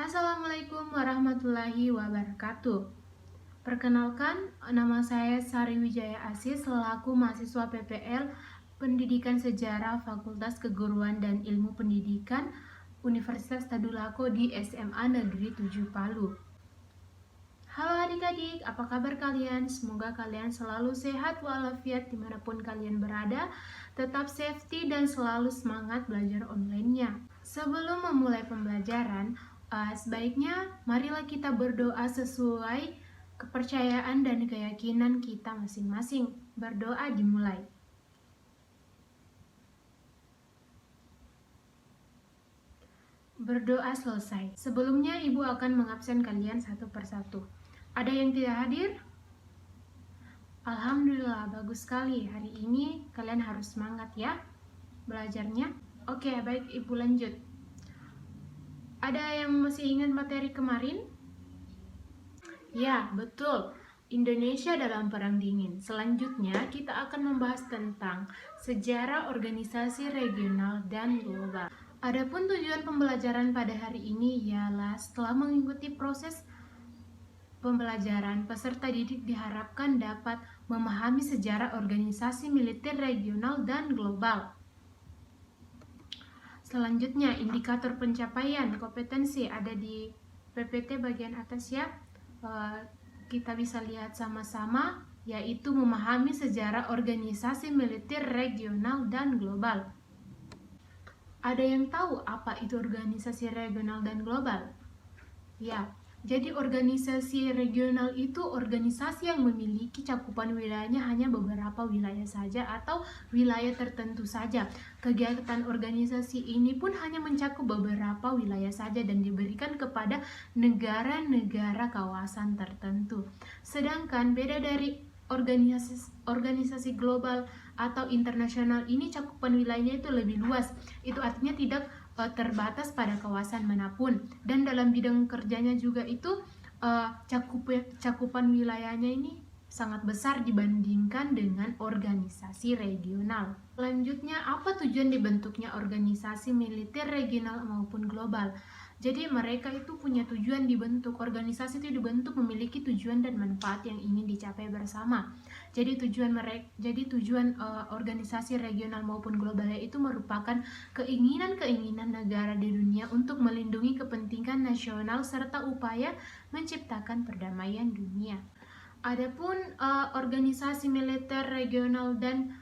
Assalamualaikum warahmatullahi wabarakatuh. Perkenalkan, nama saya Sari Wijaya Asis selaku mahasiswa PPL Pendidikan Sejarah Fakultas Keguruan dan Ilmu Pendidikan Universitas Tadulako di SMA Negeri 7 Palu. Halo adik-adik, apa kabar kalian? Semoga kalian selalu sehat walafiat dimanapun kalian berada, tetap safety dan selalu semangat belajar online-nya. Sebelum memulai pembelajaran, sebaiknya marilah kita berdoa sesuai kepercayaan dan keyakinan kita masing-masing. Berdoa dimulai. Berdoa selesai. Sebelumnya ibu akan mengabsen kalian satu persatu. Ada yang tidak hadir? Alhamdulillah, bagus sekali. Hari ini kalian harus semangat ya belajarnya. Oke, baik ibu lanjut. Ada yang masih ingat materi kemarin? Ya, betul. Indonesia dalam Perang Dingin. Selanjutnya, kita akan membahas tentang sejarah organisasi regional dan global. Adapun tujuan pembelajaran pada hari ini ialah setelah mengikuti proses pembelajaran, peserta didik diharapkan dapat memahami sejarah organisasi militer regional dan global. Selanjutnya, indikator pencapaian kompetensi ada di PPT bagian atas ya. Kita bisa lihat sama-sama, yaitu memahami sejarah organisasi militer regional dan global. Ada yang tahu apa itu organisasi regional dan global? Ya, jadi organisasi regional itu organisasi yang memiliki cakupan wilayahnya hanya beberapa wilayah saja atau wilayah tertentu saja. Kegiatan organisasi ini pun hanya mencakup beberapa wilayah saja dan diberikan kepada negara-negara kawasan tertentu. Sedangkan beda dari organisasi global atau internasional ini cakupan wilayahnya itu lebih luas. Itu artinya tidak terbatas pada kawasan manapun, dan dalam bidang kerjanya juga itu cakupan wilayahnya ini sangat besar dibandingkan dengan organisasi regional. Selanjutnya, apa tujuan dibentuknya organisasi militer regional maupun global? Jadi mereka itu punya tujuan dibentuk, organisasi itu dibentuk memiliki tujuan dan manfaat yang ingin dicapai bersama. Jadi tujuan organisasi regional maupun globalnya itu merupakan keinginan negara di dunia untuk melindungi kepentingan nasional serta upaya menciptakan perdamaian dunia. Adapun organisasi militer regional dan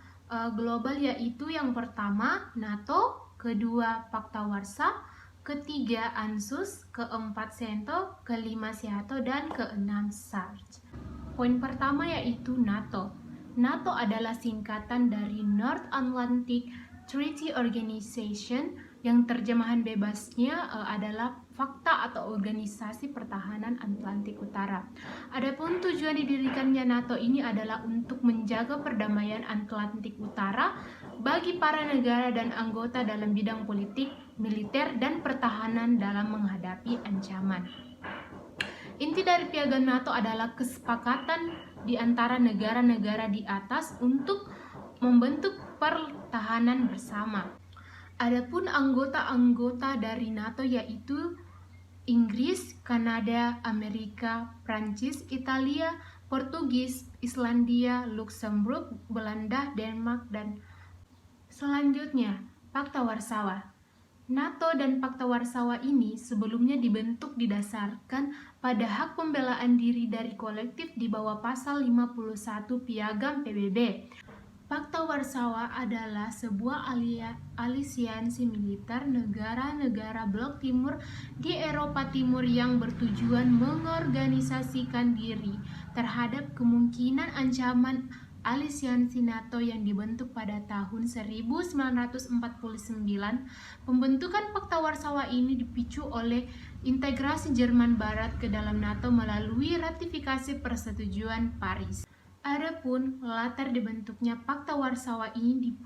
global yaitu yang pertama NATO, kedua Pakta Warsa, ketiga ANSUS, keempat SENTO, kelima SEATO, dan keenam SARC. Poin pertama yaitu NATO. NATO adalah singkatan dari North Atlantic Treaty Organization yang terjemahan bebasnya adalah Fakta atau Organisasi Pertahanan Atlantik Utara. Adapun tujuan didirikannya NATO ini adalah untuk menjaga perdamaian Atlantik Utara bagi para negara dan anggota dalam bidang politik, militer, dan pertahanan dalam menghadapi ancaman. Inti dari piagam NATO adalah kesepakatan di antara negara-negara di atas untuk membentuk pertahanan bersama. Adapun anggota-anggota dari NATO yaitu Inggris, Kanada, Amerika, Prancis, Italia, Portugis, Islandia, Luxembourg, Belanda, Denmark, dan selanjutnya Pakta Warsawa. NATO dan Pakta Warsawa ini sebelumnya dibentuk didasarkan pada hak pembelaan diri dari kolektif di bawah pasal 51 Piagam PBB. Pakta Warsawa adalah sebuah aliansi militer negara-negara blok timur di Eropa Timur yang bertujuan mengorganisasikan diri terhadap kemungkinan ancaman aliansi NATO yang dibentuk pada tahun 1949. Pembentukan Pakta Warsawa ini dipicu oleh integrasi Jerman Barat ke dalam NATO melalui ratifikasi Persetujuan Paris. Adapun latar dibentuknya Pakta Warsawa ini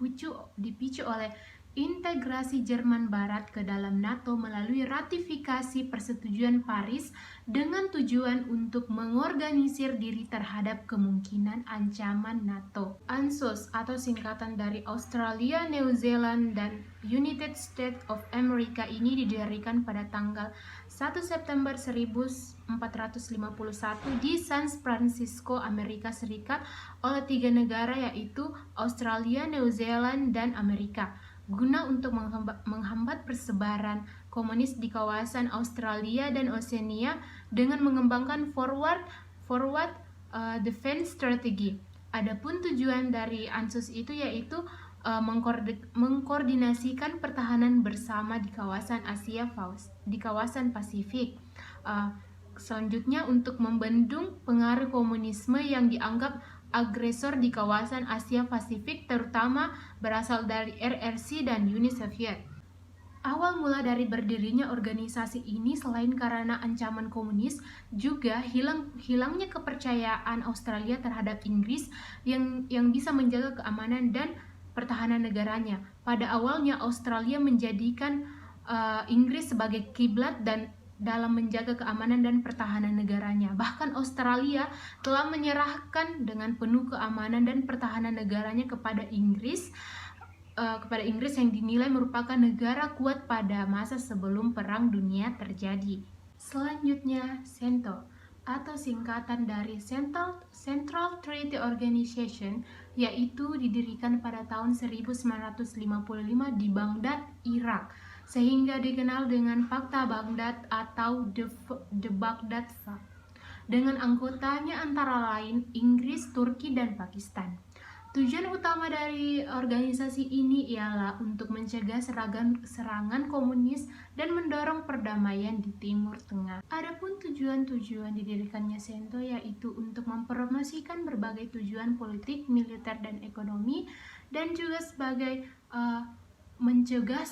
dipicu oleh integrasi Jerman Barat ke dalam NATO melalui ratifikasi Persetujuan Paris dengan tujuan untuk mengorganisir diri terhadap kemungkinan ancaman NATO. ANZUS atau singkatan dari Australia, New Zealand, dan United States of America ini didirikan pada tanggal 1 September 1451 di San Francisco, Amerika Serikat oleh 3 negara yaitu Australia, New Zealand, dan Amerika, guna untuk menghambat persebaran komunis di kawasan Australia dan Oceania dengan mengembangkan forward defense strategy. Adapun tujuan dari ANZUS itu yaitu mengkoordinasikan pertahanan bersama di kawasan Pasifik. Selanjutnya untuk membendung pengaruh komunisme yang dianggap agresor di kawasan Asia Pasifik, terutama berasal dari RRC dan Uni Soviet. Awal mula dari berdirinya organisasi ini selain karena ancaman komunis, juga hilangnya kepercayaan Australia terhadap Inggris yang bisa menjaga keamanan dan pertahanan negaranya. Pada awalnya Australia menjadikan Inggris sebagai kiblat dan dalam menjaga keamanan dan pertahanan negaranya. Bahkan Australia telah menyerahkan dengan penuh keamanan dan pertahanan negaranya kepada Inggris yang dinilai merupakan negara kuat pada masa sebelum Perang Dunia terjadi. Selanjutnya, CENTO atau singkatan dari Central Treaty Organization, yaitu didirikan pada tahun 1955 di Baghdad, Irak, sehingga dikenal dengan Fakta Baghdad atau The Baghdad Fact, dengan anggotanya antara lain Inggris, Turki, dan Pakistan. Tujuan utama dari organisasi ini ialah untuk mencegah serangan komunis dan mendorong perdamaian di Timur Tengah. Adapun tujuan-tujuan didirikannya CENTO yaitu untuk mempromosikan berbagai tujuan politik, militer, dan ekonomi, dan juga sebagai mencegah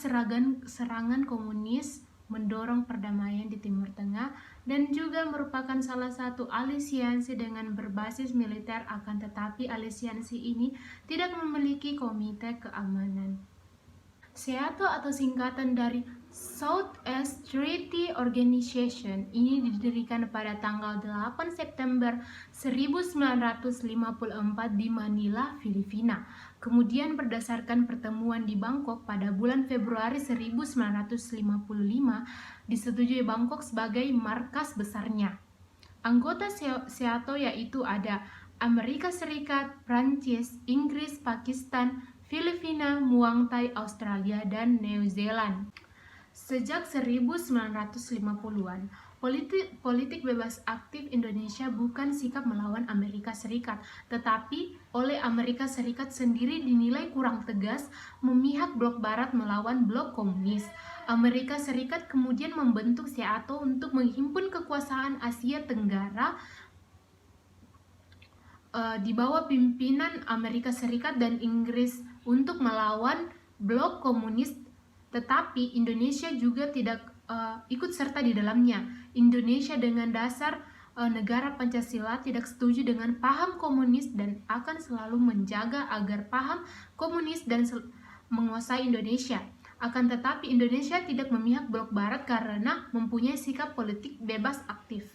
serangan komunis, mendorong perdamaian di Timur Tengah, dan juga merupakan salah satu aliansi dengan berbasis militer, akan tetapi aliansi ini tidak memiliki komite keamanan. SEATO atau singkatan dari Southeast Treaty Organization ini didirikan pada tanggal 8 September 1954 di Manila, Filipina. Kemudian berdasarkan pertemuan di Bangkok pada bulan Februari 1955, disetujui Bangkok sebagai markas besarnya. Anggota SEATO yaitu ada Amerika Serikat, Prancis, Inggris, Pakistan, Filipina, Muang Thai, Australia, dan New Zealand. Sejak 1950-an, politik bebas aktif Indonesia bukan sikap melawan Amerika Serikat, tetapi oleh Amerika Serikat sendiri dinilai kurang tegas memihak blok barat melawan blok komunis. Amerika Serikat kemudian membentuk SEATO untuk menghimpun kekuasaan Asia Tenggara di bawah pimpinan Amerika Serikat dan Inggris untuk melawan blok komunis, tetapi Indonesia juga tidak ikut serta di dalamnya. Indonesia dengan dasar negara Pancasila tidak setuju dengan paham komunis dan akan selalu menjaga agar paham komunis dan menguasai Indonesia. Akan tetapi Indonesia tidak memihak blok barat karena mempunyai sikap politik bebas aktif.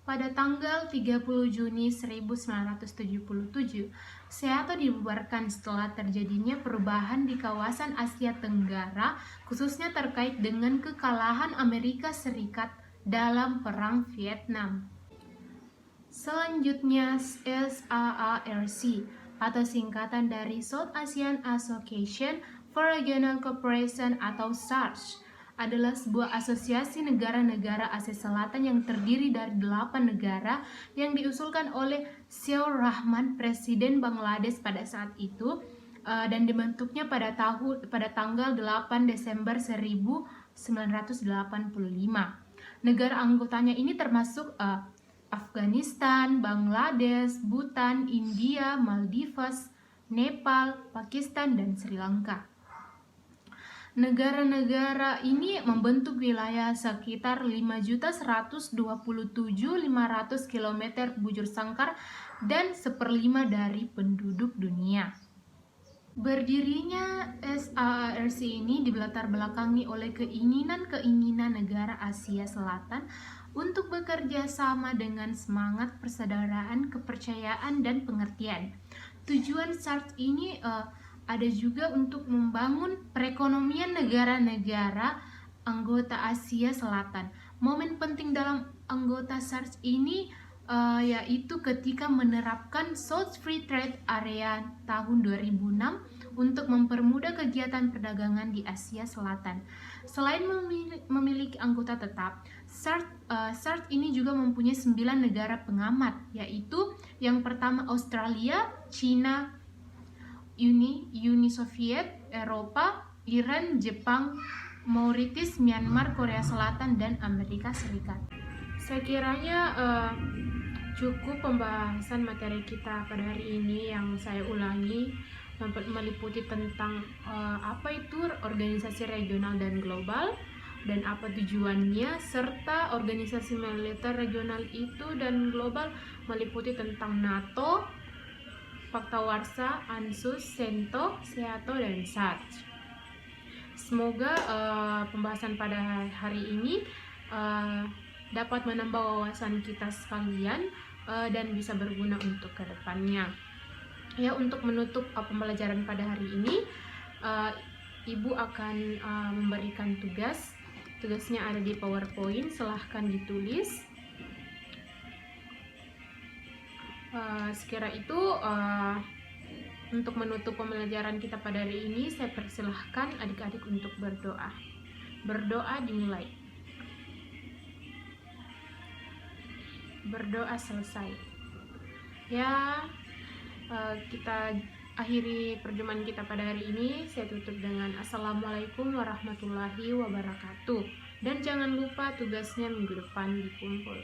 Pada tanggal 30 Juni 1977, SEATO dibubarkan setelah terjadinya perubahan di kawasan Asia Tenggara, khususnya terkait dengan kekalahan Amerika Serikat dalam Perang Vietnam. Selanjutnya, SAARC atau singkatan dari South Asian Association for Regional Cooperation atau SAARC adalah sebuah asosiasi negara-negara Asia Selatan yang terdiri dari 8 negara yang diusulkan oleh Ziaur Rahman, Presiden Bangladesh pada saat itu, dan dibentuknya pada tanggal 8 Desember 1985. Negara anggotanya ini termasuk Afghanistan, Bangladesh, Bhutan, India, Maldives, Nepal, Pakistan, dan Sri Lanka. Negara-negara ini membentuk wilayah sekitar 5.127.500 km bujur sangkar dan 1/5 dari penduduk dunia. Berdirinya SARC ini dilatar belakangi oleh keinginan negara Asia Selatan untuk bekerja sama dengan semangat persaudaraan, kepercayaan, dan pengertian. Tujuan SARC ini ada juga untuk membangun perekonomian negara-negara anggota Asia Selatan. Momen penting dalam anggota SARC ini yaitu ketika menerapkan South Free Trade Area tahun 2006 untuk mempermudah kegiatan perdagangan di Asia Selatan. Selain memiliki anggota tetap, SARC ini juga mempunyai 9 negara pengamat, yaitu yang pertama Australia, China, Uni Soviet, Eropa, Iran, Jepang, Mauritius, Myanmar, Korea Selatan, dan Amerika Serikat. Saya kiranya cukup pembahasan materi kita pada hari ini. Yang saya ulangi meliputi tentang apa itu organisasi regional dan global dan apa tujuannya, serta organisasi militer regional itu dan global meliputi tentang NATO, Fakta Warsa, ANSUS, SENTO, SEATO, dan SARC. Semoga pembahasan pada hari ini dapat menambah wawasan kita sekalian dan bisa berguna untuk kedepannya. Ya, untuk menutup pembelajaran pada hari ini, Ibu akan memberikan tugasnya ada di PowerPoint, silahkan ditulis. Sekira itu untuk menutup pembelajaran kita pada hari ini, saya persilahkan adik-adik untuk berdoa. Berdoa dimulai. Berdoa selesai. Ya, kita akhiri perjumpaan kita pada hari ini. Saya tutup dengan Assalamualaikum warahmatullahi wabarakatuh. Dan jangan lupa tugasnya minggu depan dikumpul.